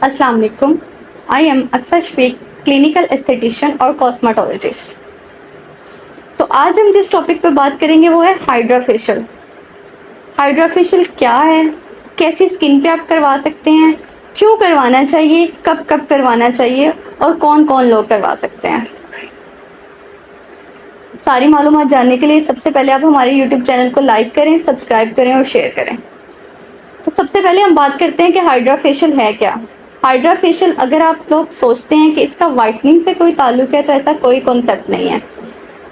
अस्सलाम वालेकुम। I am अक्सर शफीक, क्लिनिकल एस्थेटिशियन और कॉस्मेटोलॉजिस्ट। तो आज हम जिस टॉपिक पे बात करेंगे वो है हाइड्रा फेशियल। हाइड्रा फेशियल क्या है, कैसी स्किन पे आप करवा सकते हैं, क्यों करवाना चाहिए, कब कब करवाना चाहिए और कौन कौन लोग करवा सकते हैं। सारी मालूमात जानने के लिए सबसे पहले आप हमारे यूट्यूब चैनल को लाइक करें, सब्सक्राइब करें और शेयर करें। तो सबसे पहले हम बात करते हैं कि हाइड्रा फेशियल है क्या। हाइड्रा फेशियल, अगर आप लोग सोचते हैं कि इसका वाइटनिंग से कोई ताल्लुक है, तो ऐसा कोई कॉन्सेप्ट नहीं है।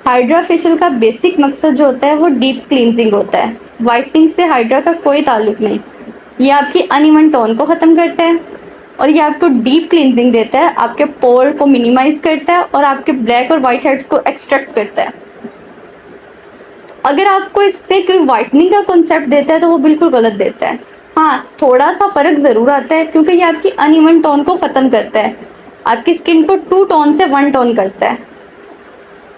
हाइड्रा फेशियल का बेसिक मकसद जो होता है वो डीप क्लींजिंग होता है। वाइटनिंग से हाइड्रा का कोई ताल्लुक नहीं। ये आपकी अनइवन टोन को ख़त्म करता है और ये आपको डीप क्लींजिंग देता है, आपके पोर को मिनिमाइज करता है और आपके ब्लैक और वाइट हेड्स को एक्सट्रैक्ट करता है। अगर आपको इस पर कोई वाइटनिंग का कॉन्सेप्ट देता है तो वो बिल्कुल गलत देता है। हाँ, थोड़ा सा फ़र्क ज़रूर आता है क्योंकि ये आपकी अनइवन टोन को ख़त्म करता है, आपकी स्किन को 2 टोन से 1 टोन करता है।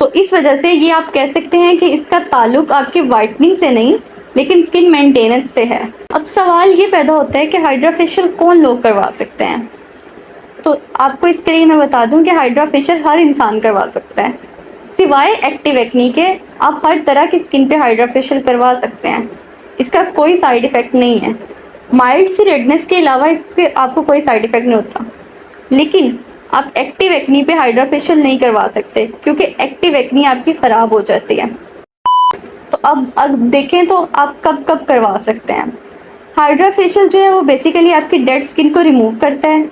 तो इस वजह से ये आप कह सकते हैं कि इसका ताल्लुक आपकी वाइटनिंग से नहीं लेकिन स्किन मेंटेनेंस से है। अब सवाल ये पैदा होता है कि हाइड्रा फेशियल कौन लोग करवा सकते हैं। तो आपको इसके लिए मैं बता दूं कि हाइड्रा फेशियल हर इंसान करवा सकता है, सिवाय एक्टिव एक्नी के। आप हर तरह की स्किन पे हाइड्रा फेशियल करवा सकते हैं, इसका कोई साइड इफ़ेक्ट नहीं है। माइल्ड सी रेडनेस के अलावा इससे आपको कोई साइड इफ़ेक्ट नहीं होता। लेकिन आप एक्टिव एक्नी पे हाइड्रा फेशियल नहीं करवा सकते क्योंकि एक्टिव एक्नी आपकी ख़राब हो जाती है। तो अब देखें तो आप कब कब करवा सकते हैं। हाइड्रा फेशियल जो है वो बेसिकली आपकी डेड स्किन को रिमूव करता है।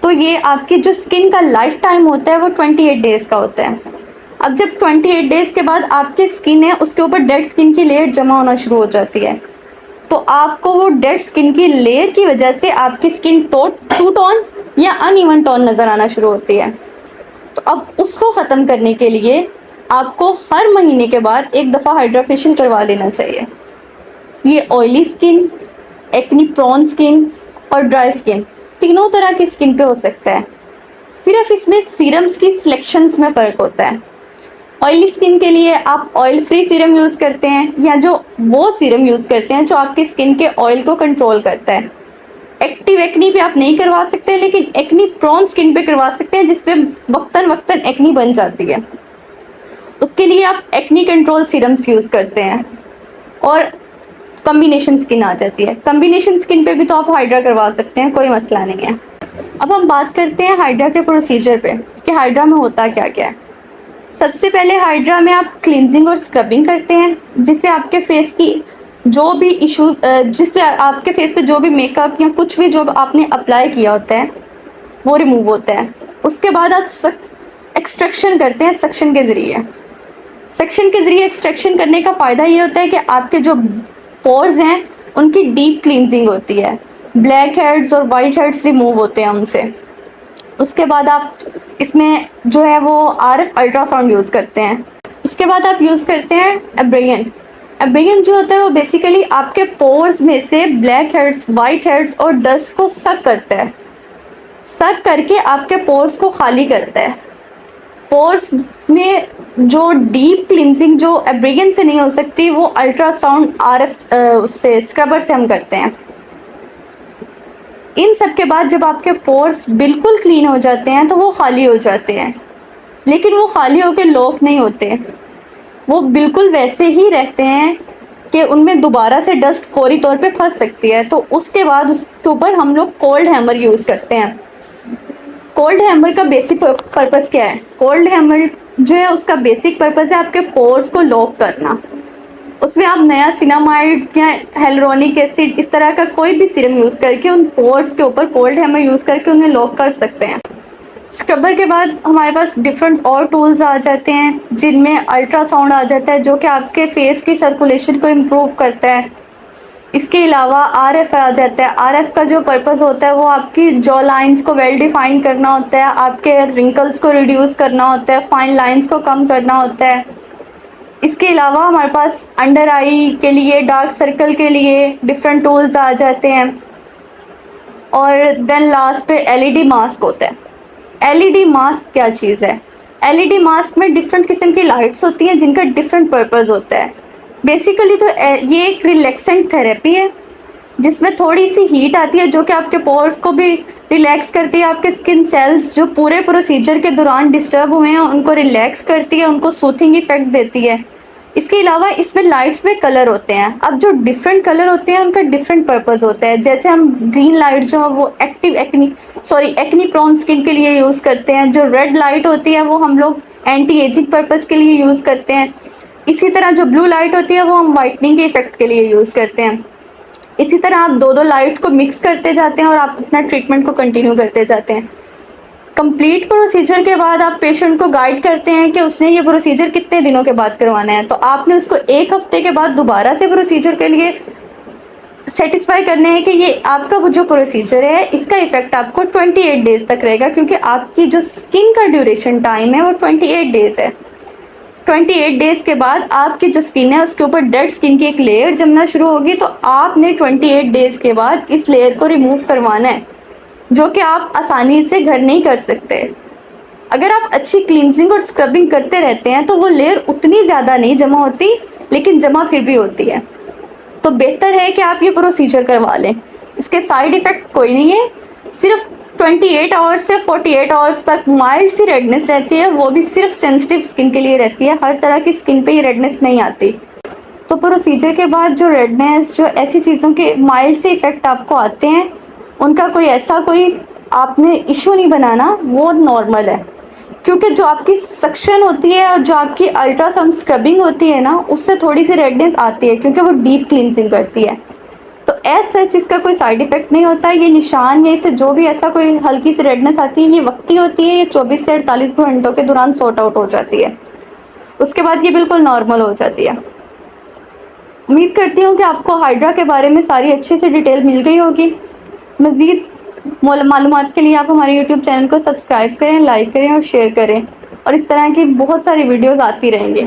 तो ये आपकी जो स्किन का लाइफ टाइम होता है वो 28 डेज़ का होता है। अब जब 28 डेज़ के बाद आपकी स्किन है उसके ऊपर डेड स्किन की लेयर जमा होना शुरू हो जाती है। तो आपको वो डेड स्किन की लेयर की वजह से आपकी स्किन टू टोन या अनइवन टोन नज़र आना शुरू होती है। तो अब उसको ख़त्म करने के लिए आपको हर महीने के बाद एक दफ़ा हाइड्रा फेशियल करवा लेना चाहिए। ये oily skin, acne prone skin और ड्राई स्किन, तीनों तरह की स्किन पे हो सकता है। सिर्फ इसमें सीरम्स की सिलेक्शंस में फ़र्क होता है। ऑयली स्किन के लिए आप ऑयल फ्री सीरम यूज़ करते हैं या जो वो सीरम यूज़ करते हैं जो आपकी स्किन के ऑयल को कंट्रोल करता है। एक्टिव एक्नी पे आप नहीं करवा सकते लेकिन एक्नी प्रोन स्किन पे करवा सकते हैं जिस पे वक्तन वक्तन एक्नी बन जाती है। उसके लिए आप एक्नी कंट्रोल सीरम्स यूज़ करते हैं और कॉम्बिनेशन स्किन आ जाती है। कॉम्बिनेशन स्किन पे भी तो आप हाइड्रा करवा सकते हैं, कोई मसला नहीं है। अब हम बात करते हैं हाइड्रा के प्रोसीजर पे कि हाइड्रा में होता क्या क्या है। सबसे पहले हाइड्रा में आप क्लींजिंग और स्क्रबिंग करते हैं जिससे आपके फेस की जो भी इश्यूज जिस पे आपके फेस पे जो भी मेकअप या कुछ भी जो आपने अप्लाई किया होता है वो रिमूव होता है। उसके बाद आप एक्सट्रैक्शन करते हैं सक्शन के ज़रिए। सक्शन के ज़रिए एक्सट्रैक्शन करने का फ़ायदा ये होता है कि आपके जो पोर्स हैं उनकी डीप क्लींजिंग होती है, ब्लैक हेड्स और वाइट हेड्स रिमूव होते हैं उनसे। उसके बाद आप इसमें जो है वो आरएफ अल्ट्रासाउंड यूज़ करते हैं। उसके बाद आप यूज़ करते हैं एब्रेयन। एब्रेयन जो होता है वो बेसिकली आपके पोर्स में से ब्लैक हेड्स, वाइट हेड्स और डस्ट को सक करता है। सक करके आपके पोर्स को खाली करता है। पोर्स में जो डीप क्लिनजिंग जो एब्रेयन से नहीं हो सकती वो अल्ट्रासाउंड आरएफ उससे स्क्रबर से हम करते हैं। इन सब के बाद जब आपके पोर्स बिल्कुल क्लीन हो जाते हैं तो वो खाली हो जाते हैं, लेकिन वो खाली होकर लॉक नहीं होते, वो बिल्कुल वैसे ही रहते हैं कि उनमें दोबारा से डस्ट फौरी तौर पे फंस सकती है। तो उसके बाद उसके ऊपर हम लोग कोल्ड हैमर यूज़ करते हैं। कोल्ड हैमर का बेसिक पर्पस क्या है? कोल्ड हैमर जो है उसका बेसिक पर्पस है आपके पोर्स को लॉक करना। उसमें आप नया सिनामाइड या हेलुरोनिक एसिड इस तरह का कोई भी सीरम यूज़ करके उन पोर्स के ऊपर कोल्ड हैमर यूज़ करके उन्हें लॉक कर सकते हैं। स्क्रबर के बाद हमारे पास डिफरेंट और टूल्स आ जाते हैं जिनमें अल्ट्रासाउंड आ जाता है जो कि आपके फेस की सर्कुलेशन को इम्प्रूव करता है। इसके अलावा आरएफ आ जाता है। आरएफ का जो पर्पस होता है वो आपकी जॉ लाइंस को वेल डिफाइन करना होता है, आपके रिंकल्स को रिड्यूस करना होता है, फाइन लाइंस को कम करना होता है। इसके अलावा हमारे पास अंडर आई के लिए, डार्क सर्कल के लिए डिफरेंट टूल्स आ जाते हैं। और देन लास्ट पे एलईडी मास्क होता है। एलईडी मास्क क्या चीज़ है? एलईडी मास्क में डिफरेंट किस्म की लाइट्स होती हैं जिनका डिफरेंट पर्पस होता है। बेसिकली तो ये एक रिलैक्सेंट थेरेपी है जिसमें थोड़ी सी हीट आती है जो कि आपके पोर्स को भी रिलैक्स करती है, आपके स्किन सेल्स जो पूरे प्रोसीजर के दौरान डिस्टर्ब हुए हैं उनको रिलैक्स करती है, उनको सूथिंग इफेक्ट देती है। इसके अलावा इसमें लाइट्स में कलर होते हैं। अब जो डिफरेंट कलर होते हैं उनका डिफरेंट पर्पस होता है। जैसे हम ग्रीन लाइट जो है वो एक्नी प्रोन स्किन के लिए यूज़ करते हैं। जो रेड लाइट होती है वो हम लोग एंटी एजिंग पर्पस के लिए यूज़ करते हैं। इसी तरह जो ब्लू लाइट होती है वो हम वाइटनिंग के इफेक्ट के लिए यूज़ करते हैं। इसी तरह आप दो दो लाइट को मिक्स करते जाते हैं और आप अपना ट्रीटमेंट को कंटिन्यू करते जाते हैं। कंप्लीट प्रोसीजर के बाद आप पेशेंट को गाइड करते हैं कि उसने ये प्रोसीजर कितने दिनों के बाद करवाना है। तो आपने उसको 1 हफ्ते के बाद दोबारा से प्रोसीजर के लिए सेटिस्फाई करने हैं कि ये आपका वो जो प्रोसीजर है इसका इफेक्ट आपको 28 डेज तक रहेगा, क्योंकि आपकी जो स्किन का ड्यूरेशन टाइम है वो 28 डेज है। 28 डेज के बाद आपकी जो स्किन है उसके ऊपर डेड स्किन की एक लेयर जमना शुरू होगी। तो आपने 28 डेज के बाद इस लेयर को रिमूव करवाना है, जो कि आप आसानी से घर नहीं कर सकते। अगर आप अच्छी क्लींजिंग और स्क्रबिंग करते रहते हैं तो वो लेयर उतनी ज़्यादा नहीं जमा होती, लेकिन जमा फिर भी होती है। तो बेहतर है कि आप ये प्रोसीजर करवा लें। इसके साइड इफ़ेक्ट कोई नहीं है, सिर्फ 28 आवर्स से 48 आवर्स तक माइल्ड सी रेडनेस रहती है, वो भी सिर्फ सेंसिटिव स्किन के लिए रहती है। हर तरह की स्किन पे ये रेडनेस नहीं आती। तो प्रोसीजर के बाद जो रेडनेस, जो ऐसी चीज़ों के माइल्ड से इफ़ेक्ट आपको आते हैं, उनका कोई आपने इशू नहीं बनाना, वो नॉर्मल है। क्योंकि जो आपकी सक्शन होती है और जो आपकी अल्ट्रासाउंड स्क्रबिंग होती है ना, उससे थोड़ी सी रेडनेस आती है क्योंकि वो डीप क्लींजिंग करती है। तो एज सच इसका कोई साइड इफेक्ट नहीं होता है। ये निशान या इससे जो भी ऐसा कोई हल्की सी रेडनेस आती है ये वक्ती होती है, ये 24 से 48 घंटों के दौरान सॉर्ट आउट हो जाती है। उसके बाद ये बिल्कुल नॉर्मल हो जाती है। उम्मीद करती हूँ कि आपको हाइड्रा के बारे में सारी अच्छे से डिटेल मिल गई होगी। मज़ीद मालूमात के लिए आप हमारे यूट्यूब चैनल को सब्सक्राइब करें, लाइक करें और शेयर करें, और इस तरह की बहुत सारी वीडियोज़ आती रहेंगी।